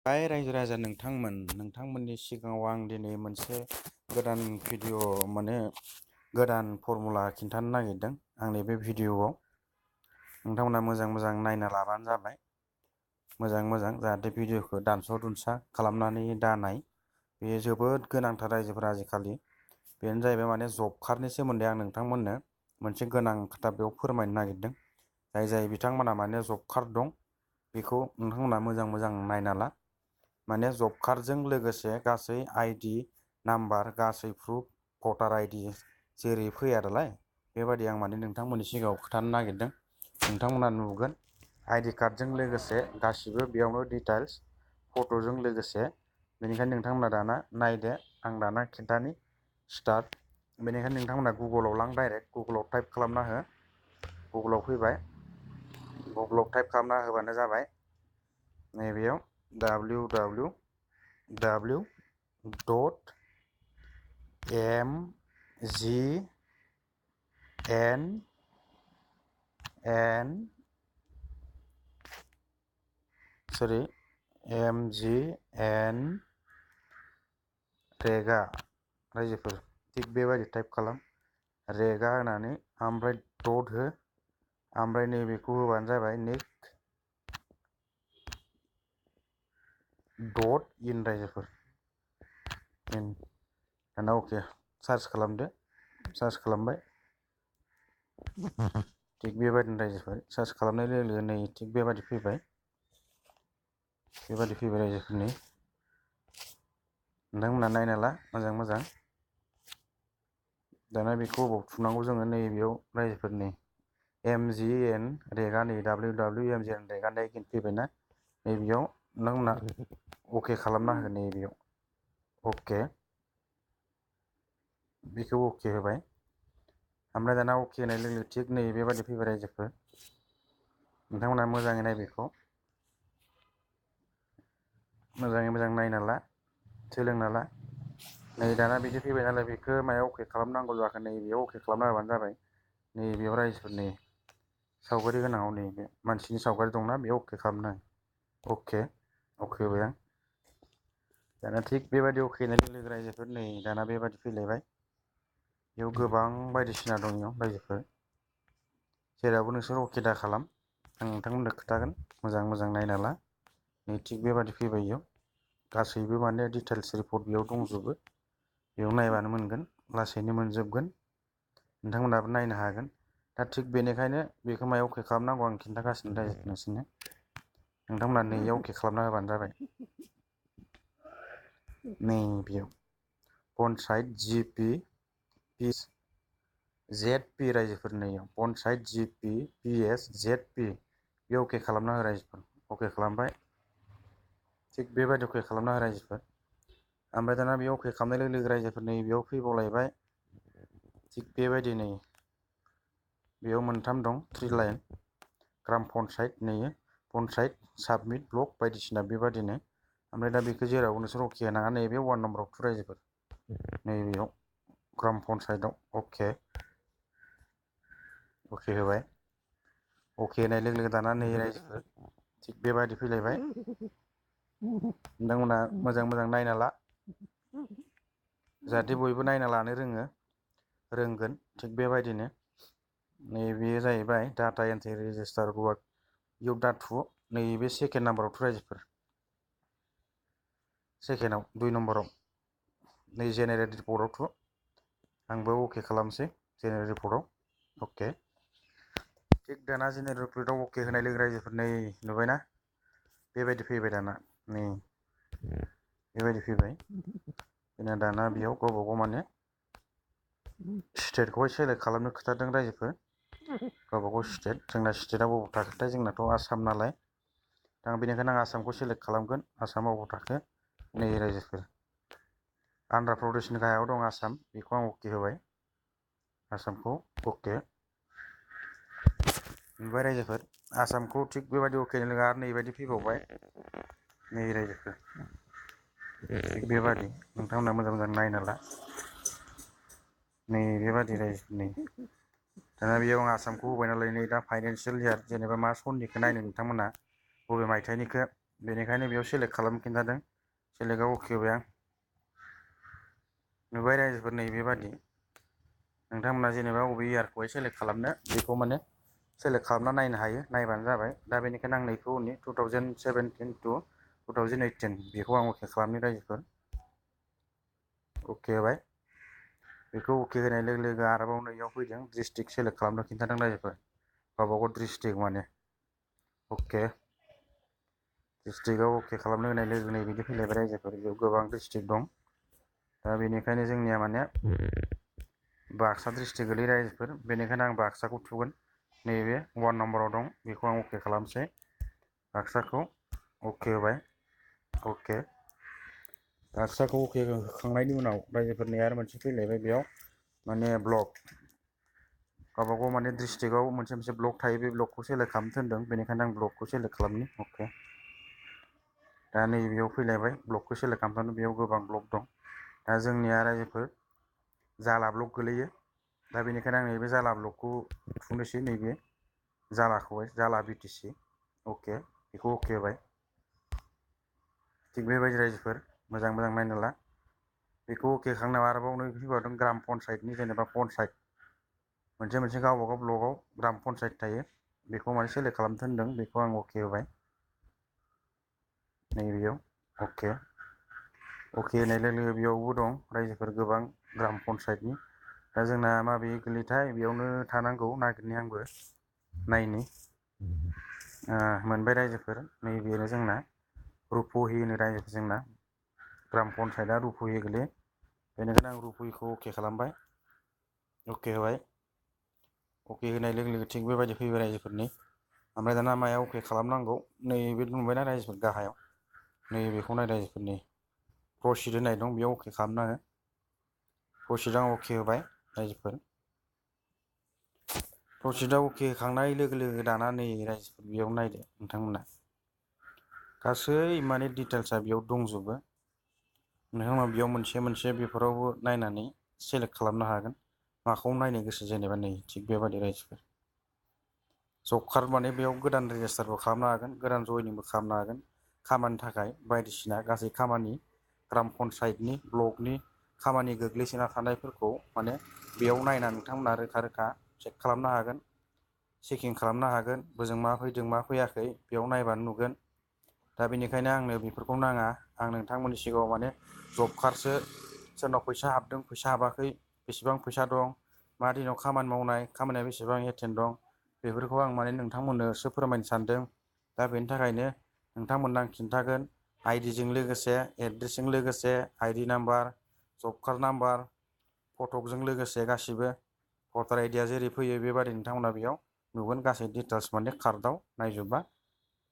हाय रायजो राजा नोंथांमोननि सिगाङाव आं दिनै मोनसे गोदान भिडिअ गोदान फर्मुला खिन्थानो नागिरदों। आंनि बे भिडिअआव नोंथांमोना मोजां नायना लाबानो जाबाय। मोजां जाहाथे भिडिअखौ दानस' दुनसा खालामनानै दानाय। बेयो जोबोद गोनांथार रायजोफोर आजिखालि। बेनो जाहैबाय जब कार्डनि सोमोन्दै आं नोंथांमोननो मोनसे गोनां खोथा बेयाव फोरमायनो नागिरदों। जाय बिथांमोना जब कार्ड दं बेखौ नोंथांमोना मोजां नायना ला। जब कार्डजों लोगोसे गासै आइडि नाम्बार, गासै प्रुफ, भटार आइडि जेरै फैया दालाय बेबायदि आं नोंथांमोननि सिगाङाव खोथानो नागिरदों। नोंथांमोना नुगोन आइडि कार्डजों लोगोसे गासिबो बेयावनो डिटेल्स फट'जों लोगोसे। बेनिखायनो नोंथांमोना दाना नायदो, आं दाना खिन्थानि स्टार्ट। बेनिखायनो नोंथांमोना गुगोलाव लां, डाइरेक्ट गुगोलाव टाइप खालामना हो। गुगोलाव फैबाय, गुगोलाव टाइप खालामना होबानो जाबाय। नैबेयाव mgn रेगा रायजोफोर थिग बेबायदि टाइप खालाम। रेगा होनानै ओमफ्राय डट हो, ओमफ्राय नैबेखौ होबानो जाबाय निक डट इन रायजोफोर। दाना अके सार्च खालामदो। सार्च खालामबाय थिग बेबायदिनो रायजोफोर सार्च खालामनाय लोगो लोगो नै थिग बेबायदि फैबाय। रायजोफोरनि नोंथांमोना नायना ला मोजां। दाना बेखौ अबाव थुनांगौ जोङो नैबेयाव रायजोफोरनि mgn रेगा नै www.mgn रेगा फैबायना नैबेयाव नोंथांमोना अके खालामना हो। नैबेयाव अके, बेखौ अके होबाय। ओमफ्राय दाना अके होनाय लोगो लोगो थिग नै बेबायदि फैबाय रायजोफोर। नोंथांमोना मोजाङै नाय, बेखौ मोजां नायना ला, सोलोंना ला। नै दाना बिदि फैबाय नालाय बेखौ मायाव अके खालामनांगौ जाखो, नै बेयाव अके खालामना होबानो जाबाय। नैबेयाव रायजोफोरनि सावगारि गोनाङाव नैबे मानसिनि सावगारि दंना, बेयाव अके खालामना हो। अके होबाय आं। दाना थिग बेबायदि अके होनाय लोगो लोगो रायजोफोर नै दाना बेबायदि फैलायबाय। बेयाव गोबां बायदिसिना दं इयाव रायजोफोर। जेरावबो नोंसोर अके दा खालाम, आं नोंथांमोननो खोन्थागोन। मोजां नायना ला। नै थिग बेबायदि फैबाय। इयाव गासैबो डिटेल्स रिपर्ट बेयाव दंजोबो। बेयाव नायबानो मोनगोन, लासैनो मोनजोबगोन। नोंथांमोनाबो नायनो हागोन। दा थिग बेनिखायनो बेखौ मायाव अके खालामनांगौ आं खिन्थागासिनो नोंसोरनो। नोंथांमोना नैयाव अके खालामना होबानो जाबाय। नै बेयाव पन्सायत जिपि ZP रायजोफोर नैयाव पन्सायत जिपि PS ZP बेयाव अके खालामना हो रायजोफोर। अके खालामबाय। थिग बेबायदि अके खालामना हो रायजोफोर। ओमफ्राय दाना बेयाव अके खालामनाय लोगो लोगो रायजोफोर नै बेयाव फैबावलायबाय। थिग बेबायदि नै बेयाव मोनथाम दं, 3 लाइन ग्राम पन्सायत, पन्सायत साबमिट ब्लक बायदिसिना बेबादिनो। ओमफ्राय दा बेखौ जेराव नोंसोर अके होनाङा, नैबे 1 नाम्बाराव थु रायजोफोर। नैबेयाव ग्राम पन्सायतआव अके होबाय। अके होनाय लोगो लोगो दाना नै रायजोफोर थिग बेबायदि फैलायबाय। नोंथांमोना मोजां नायना ला, जाहाथे बयबो नायना लानो रोंगोन। थिग बेबायदिनो नैबे जाहैबाय डाटा एन्ट्रि रेजिस्टार वार्ड। इयाव दा थु, नैबे सेकेन्ड नाम्बाराव थु रायजोफोर। सेकेन्डआव 2 नम्बराव नै जेनेरेल रिपर्टआव थु। आंबो अके खालामसै जेनेरेल रिपर्टआव। अके थिग दाना जेनेरेल रिपर्टआव अके होनाय लोगो रायजोफोर नै नुबायना बेबायदि फैबाय। दाना नै बेबायदि फैबाय। जोंना दाना बेयाव गावबा गाव स्टेटखौहाय सेलेक्ट खालामनो खोथादों रायजोफोर। गावबागाव स्टेट, जोंना स्टेटआ बबाव थाखोथाय, जोंनाथ' आसाम नालाय। दा बेनिखायनो आं आसामखौ सेलेक्ट खालामगोन। आसामा बबाव थाखो, नै रायजोफोर आन्ध्र प्रदेशनि गाहायाव दं आसाम, बेखौ आं अके होबाय। आसामखौ अके नुबाय रायजोफोर। आसामखौ थिग बेबायदि अके होनाय लोगो आरो नैबायदि फैबावबाय। नै रायजोफोर थिग बेबादि नोंथांमोना मोजां नायना ला। नै बेबादि रायजोफोरनि दाना बेयाव आं आसामखौ होबाय नालाय। नै दा फाइनान्सियेल इयार जेनेबा मा सननिखौ नायनो नोंथांमोना, बबे मायथाइनिखौ बेनिखायनो बेयाव सेलेक्ट खालाम खिन्थादों। सेलेक्टआव अके होबाय आं। नुबाय रायजोफोर नैबेबादि नोंथांमोना जेनेबा बबे इयारखौहाय सेलेक्ट खालामनो बेखौ माने सेलेक्ट खालामना नायनो हायो, नायबानो जाबाय। दा बेनिखायनो आं नैखौ 2017 टु 2018 बेखौ आं अके खालामनि रायजोफोर। अके होबाय। बेखौ अके होनाय लोगो लोगो आरोबाव नैयाव फैदों डिस्ट्रिक्ट सेलेक्ट खालामनो खिन्थादों रायजोफोर। गावबागाव डिस्ट्रिक्ट माने अके। डिस्ट्रिक्टआव अके खालामनो होनाय लोगो लोगो बिदि फैलायबाय रायजोफोर। बेयाव गोबां डिस्ट्रिक्ट दं। दा बेनिखायनो जोंनिया माने बाक्सा डिस्ट्रिक्ट गोलैयो रायजोफोर। बेनिखायनो आं बाक्साखौ थुगोन। नैबे 1 नम्बराव दं बेखौ आं अके खालामसै। बाक्साखौ अके होबाय। अके। बाक्साखौ अके होखांनायनि उनाव रायजोफोरनि आरो मोनसे फैलायबाय बेयाव माने ब्लक। गावबागाव माने डिस्ट्रिक्टआव मोनसे मोनसे ब्लक थायो, बे ब्लकखौ सेलेक्ट खालामनो थिनदों। बेनिखायनो आं ब्लकखौ सेलेक्ट खालामनि। अके। दा नैबेयाव फैलायबाय ब्लकखौ सेलेक्ट खालामनानै बेयाव गोबां ब्लक दं। दा जोंनिया रायजोफोर जाला ब्लक गोलैयो। दा बेनिखायनो आं नैबे जाला ब्लकखौ थुनोसै। नैबे जालाखौहाय जाला बिटिसि। अके। बेखौ अके होबाय। थिग बेबायदि रायजोफोर मोजां मोजां नायना ला। बेखौ अके होखांनायाव आरोबाव नै फैबावदों ग्राम पन्सायतनि जेनेबा पन्सायत। मोनसे मोनसे गावबागाव ब्लकआव ग्राम पन्सायत थायो। बेखौ माने सेलेक्ट खालामनो थिनदों। बेखौ आं अके होबाय। नैबेयाव अके। अके होनाय लोगो लोगो बेयावबो दं रायजोफोर गोबां ग्राम पन्सायतनि। दा जोंना माबे गोलैथाय बेयावनो थानांगौ, नागिरनि आंबो नायनि। मोनबाय रायजोफोर। नैबेनो जोंना रुपहि होनो रायजोफोर जोंना। ग्राम पन्सायतआ रुपहि गोलैयो। बेनिखायनो आं रुपहिखौ अके खालामबाय। अके होबाय। अके होनाय लोगो लोगो थिग बेबायदि फैबाय रायजोफोरनि। ओमफ्राय दाना मायाव अके खालामनांगौ नैबे नुबायना रायजोफोर गाहायाव। नैबेखौ नाय रायजोफोरनि प्रसिड होननाय दं बेयाव अके खालामनाङो। प्रसिडआव अके होबाय रायजोफोर। प्रसिडआव अके होखांनाय लोगो लोगो दाना नै रायजोफोर बेयाव नायदो नोंथांमोना। गासै माने डिटेल्सआ बेयाव दंजोबो। नोंथांमोना बेयाव मोनसे मोनसे बेफोरावबो नायनानै सेलेक्ट खालामनो हागोन। माखौ नायनो गोसो जेनेबा नै थिग बेबादि रायजोफोर। जब कार्ड माने बेयाव गोदान रेजिस्टारबो खालामनो हागोन, गोदान जयनिंबो खालामनो हागोन। खामानि थाखाय बायदिसिना गासै खामानि ग्राम पन्सायतनि ब्लकनि खामानि गोग्लैसोना थानायफोरखौ माने बेयाव नायना नोंथांमोना रोखा रोखा चेक खालामनो हागोन। चेकिं खालामनो हागोन। बोजों मा फैदों मा फैयाखै बेयाव नायबानो नुगोन। दा बेनिखायनो आंनो बेफोरखौ नाङा। आं नोंथांमोननि सिगाङाव माने जब कार्डसो सोरनाव फैसा हाबदों फैसा हाबाखै, बेसेबां फैसा दं, मा दिनाव खामानि मावनाय, खामानिया बेसेबां एटेन्ड दं, बेफोरखौ आं माने नोंथांमोननोसो फोरमायनो सानदों। दा बेनि थाखायनो नोंथांमोननो आं खिन्थागोन। आइडिजों लोगोसे एड्रेसजों लोगोसे आइडि नाम्बार, जब कार्ड नाम्बार, फटकजों लोगोसे गासिबो भटार आइडिया जेरै फैयो बेबादि नोंथांमोना बेयाव नुगोन गासै डिटेल्स माने कार्डआव नायजोबबा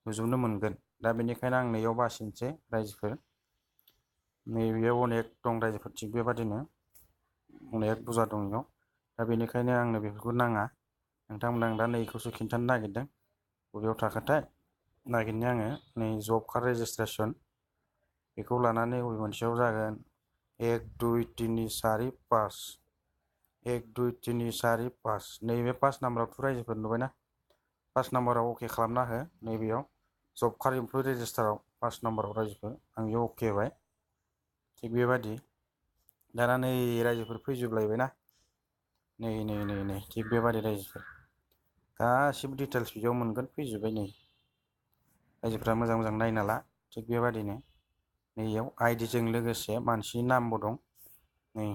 नुजोबनो मोनगोन। दा बेनिखायनो आं नैयाव बासिनोसै रायजोफोर। नैबेयाव अनेक दं रायजोफोर थिग बेबादिनो अनेक बुरजा दं बेयाव। दा बेनिखायनो आंनो बेफोरखौ नाङा। नोंथांमोना आं दा नैखौसो खिन्थानो नागिरदों। बबेयाव थाखोथाय नागिरनि आङो। नै जब कार्ड रेजिस्ट्रेसन बेखौ लानानै बबे मोनसेयाव जागोन। 1 2 3 4 5 1 2 3 4 5 नैबे 5 नाम्बारावथ' रायजोफोर नुबायना। 5 नाम्बाराव अके खालामना हो। नैबेयाव जब कार्ड इमप्लय रेजिस्टाराव 5 नाम्बाराव रायजोफोर आं बेयाव अके होबाय। थिग बेबादि दाना नै रायजोफोर फैजोबलायबायना। नै नै नै नै थिग बेबादि रायजोफोर गासिबो डिटेल्स बिदियाव मोनगोन फैजोब्बाय नै। रायजोफ्रा मोजां मोजां नायना ला। थिग बेबादिनो नैयाव आइडिजों लोगोसे मानसिनि नामबो दं। नै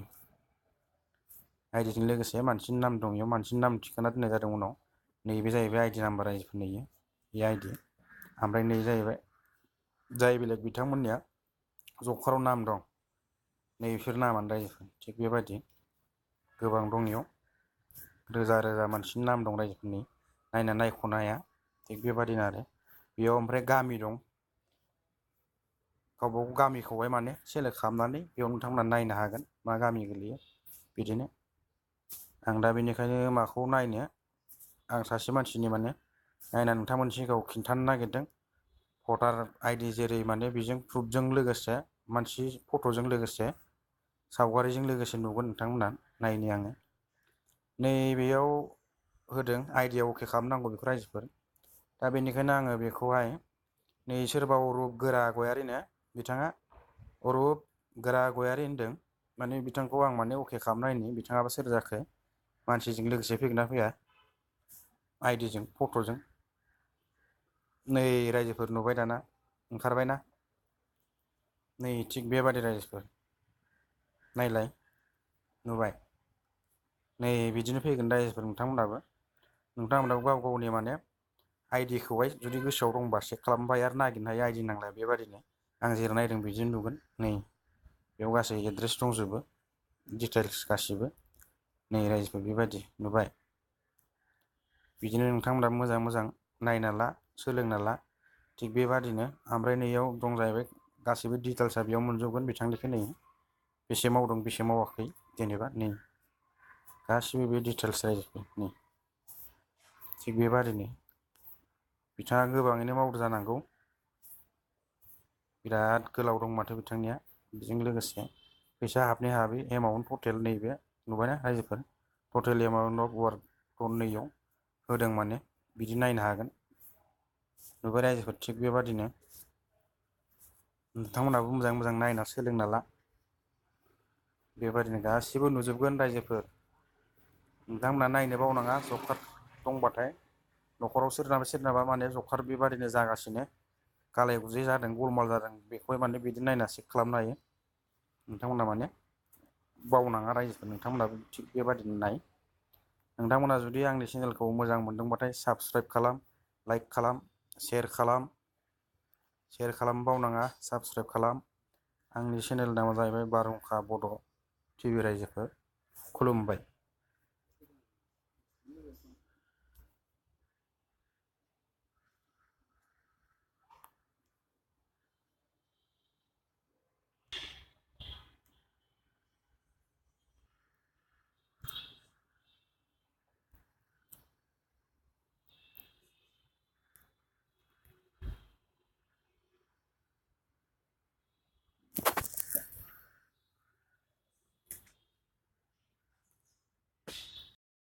आइडिजों लोगोसे मानसिनि नाम दं। बेयाव मानसिनि नाम थिखोना दोननाय जादों उनाव। नैबे जाहैबाय आइडि नाम्बार रायजोफोरनि बे आइडि। ओमफ्राय नै जाहैबाय जाय बेलेग बिथांमोननिया जब कार्डआव नाम दं। नै बिसोर नामानो रायजोफोर थिग बेबायदि गोबां दं इयाव। रोजा रोजा मानसिनि नाम दं रायजोफोरनि नायना नायख'नो हाया। थिग बेबादिनो आरो बेयाव ओमफ्राय गामि दं। गावबागाव गामिखौहाय माने सेलेक्ट खालामनानै बेयाव नोंथांमोना नायनो हागोन मा गामि गोलैयो। बिदिनो आं दा बेनिखायनो माखौ नायनो आं सासे मानसिनि माने नायना नोंथांमोननि सिगाङाव खिन्थानो नागिरदों। भटार आइडि जेरै माने बेजों प्रुफजों लोगोसे मानसि फट'जों लोगोसे सावगारिजों लोगोसे नुगोन नोंथांमोना नायनि आङो। नैबेयाव होदों आइडिया अके खालामनांगौ बेखौ रायजोफोर। दा बेनिखायनो आङो बेखौहाय नै सोरबा अरुप गोरा गयारिनो बिथाङा अरुप गोरा गयारि होनदों। माने बिथांखौ आं माने अके खालामनायनि बिथाङाबा सोर जाखो मानसिजों लोगोसे फैगोन ना फैया आइडिजों फट'जों। नै रायजोफोर नुबाय दाना ओंखारबायना नै थिग बेबादि रायजोफोर नायलाय नुबाय नै बिदिनो फैगोन रायजोफोर नोंथांमोनाबो गाव गावनि माने आइडिखौहाय जुदि गोसोआव दंबा चेक खालामनो हायो आरो नागिरनो हायो आइडि नांलाया बेबादिनो आं जेरै नायदों बिदिनो नुगोन नै बेयाव गासै एड्रेस दंजोबो दिटेल्स गासिबो नै रायजोफोर बेबायदि नुबाय बिदिनो नोंथांमोना मोजां मोजां नायना ला सोलोंना ला थिग बेबादिनो ओमफ्राय नैयाव दं जाहैबाय गासैबो डिटेल्सआ बेयाव मोनजोबगोन बिथांनिखौ नै बेसे मावदों बेसे मावाखै जेनेबा नै गासिबो बे डिटेल्स रायजोफोर नै थिग बेबादिनो बिथाङा गोबाङैनो मावदो जानांगौ बिराद गोलाव दं माथो बिथांनिया बेजों लोगोसे फैसा हाबनाय हाबै एमाउन्ट टटेल नैबे नुबायना रायजोफोर टटेल एमाउन्ट अफ वार्क नैयाव होदों माने बिदि नायनो हागोन नुबाय रायजोफोर थिग बेबादिनो नोंथांमोनहाबो मोजाङै मोजां नायना सोलोंना ला बेबादिनो गासिबो नुजोबगोन रायजोफोर नोंथांमोनहा नायनो बावनाङा जब कार्ड दंबाथाय न'खराव सोरनाबा माने जब कार्ड बेबादिनो जागासिनो गालाय गुजाय जादों गलमाल जादों बेखौहाय माने बिदि नायना चेक खालामनो हायो नोंथांमोना माने बावनाङा रायजोफोर नोंथांमोनहाबो थिग बेबादिनो नाय नोंथांमोना जुदि आंनि चेनेलखौ मोजां मोनदोंबाथाय साबसक्राइब खालाम लाइक खालाम शेयार खालाम बावनाङा साबसक्राइब खालाम आंनि चेनेल नामा जाहैबाय बारहुंखा बड' टिभि रायजोफोर खुलुमबाय।